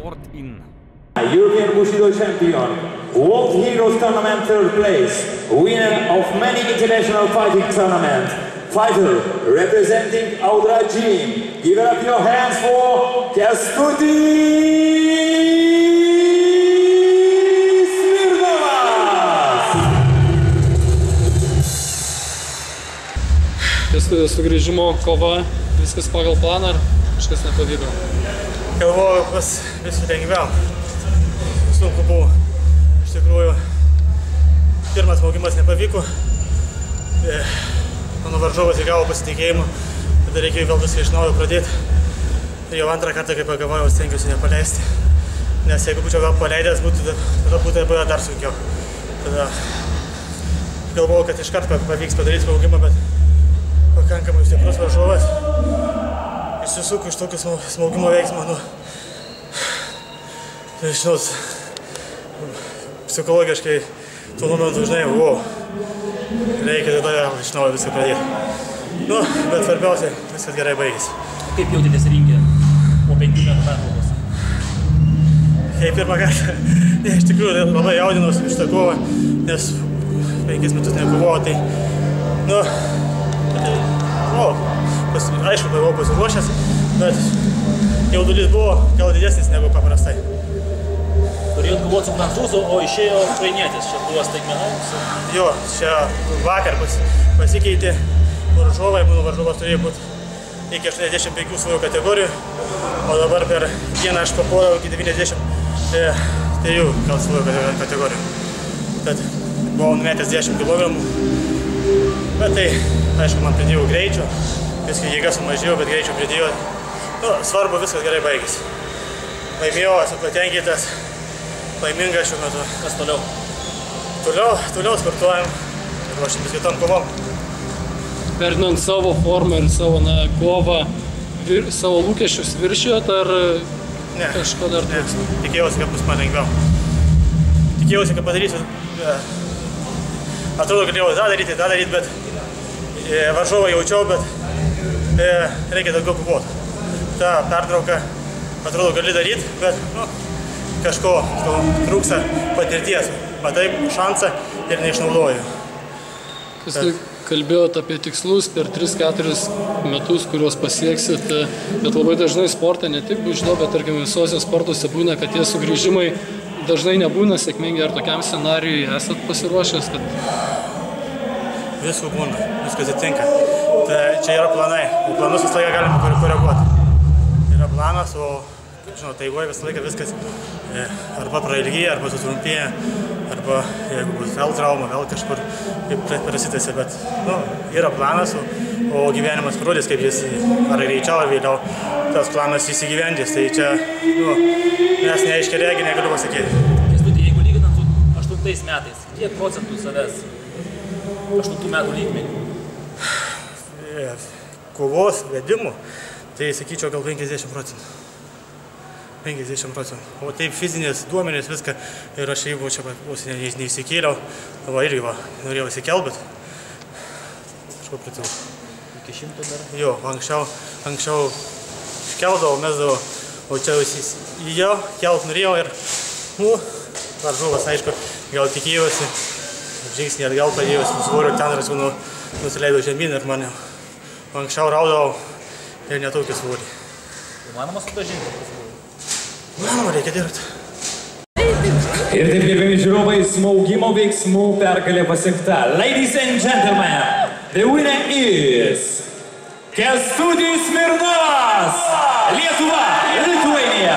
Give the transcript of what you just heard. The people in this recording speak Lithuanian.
Sport in. European Bushido champion, World Heroes Tournament 3rd place, winner of many international fighting tournaments, fighter representing Audra Gym. Give it up your hands for Kęstutis Smirnovas! Kęstutis sugrįžimo kova, viskas pagal planą ar kažkas nepavyko? Galvoju, pas visų lengviau. Sunku buvo. Iš tikrųjų, pirmas smaugimas nepavyko. Mano varžovas įgavo pasitikėjimą, tada reikėjo vėl viską iš naujo pradėti. Ir jau antrą kartą, kai pagalvojau, stengiausi nepaleisti. Nes jeigu būčiau vėl paleidęs, tada būtų buvę dar sunkiau. Tada galvojau, kad iškart pavyks padaryti smaugimą, bet pakankamai stiprus varžovas. Išsisuku iš tokio smaugimo veiksmo, žinot, psichologiškai tuo momentu, žinai, reikia tada iš naujo viską pradėti. Bet svarbiausia, viskas gerai baigėsi. Kaip jautėtės ringe po 5 metų pertraukos? Kaip pirmą kartą, iš tikrųjų labai jaudinausi šitą kovą, nes 5 metus nekovoju, tai, aišku, buvau pasiruošęs, bet jaudulys buvo gal didesnis negu paprastai. Turėjot kovoti su prancūzu, o išėjo ukrainietis. Čia buvo staigmena? Jo, čia vakar pasikeitė varžovai, mano varžovas turėjo būti iki 85 svorio kategorijų, o dabar per dieną aš papuolau iki 93 gal svorio kategorijų. Tad buvau numetęs 10 kg, bet tai, aišku, man pridėjo greičio, viską jėga sumažėjo, bet greičio pridėjo. Svarbu, viskas gerai baigėsi. Laimėjau, esu patenkintas, laimingas šiuo metu. Kas toliau? Toliau sportuojam, ruošiamės kitom kovom. Vertinant savo formą ir savo kovą, savo lūkesčius viršijot ar kažko dar trūksta? Ne, tikėjausi, kad bus man lengviau. Tikėjausi, kad padarysiu. Atrodo, galėjau tą daryti, bet varžovą jaučiau, bet reikia daugiau kovoti. Ta pertrauka, atrodo, gali daryti, bet kažko trūksta patirties. Matai šansą ir neišnaudoju. Jūs kalbėjot apie tikslus per 3-4 metus, kuriuos pasieksit, bet labai dažnai sporte, ne tik bušido, bet tarkim visose sportuose būna, kad tie sugrįžimai dažnai nebūna sėkmingi. Ar tokiam scenarijui esat pasiruošęs? Visko būna, viskas atsitinka. Čia yra planai, o planus visą laiką galima koreguoti. Yra planas, o žinot, eigoje visą laiką viskas arba prailgėja, arba sutrumpėja, arba jeigu bus vėl trauma, vėl kažkur prasitęsia, bet yra planas, o gyvenimas parodys, kaip jis ar greičiau, ar vėliau tas planas įsigyvendys. Tai čia mes neaiškiai regi negaliu pasakyti. Kęstuti, jeigu lyginant su 8 metais, kiek procentų savęs 8 metų lygmenį? Kovos vedimų, tai sakyčiau gal 50%. 50%. O taip fizinės duomenės viską ir aš jeigu čia neįsikėliau, irgi norėjau įsikelt, bet kažko pritilau. Iki 100 dar? Jo, anksčiau iškeldavau, mesdavau, o čia jo, kelt norėjau ir, varžovas, aišku, gal tikėjosi, žingsnį atgal padėjosi, svorio tenaras nusileido žemyn ir man anksčiau raudavau ir netokį svorį. Įmanoma sudažinti? Manoma, reikia dirbti. Ir taip, gerbiami žiūrovai, smaugimo veiksmų pergalė pasiekta. Ladies and gentlemen, the winner is Kęstutis Smirnovas, Lietuva, Lithuania.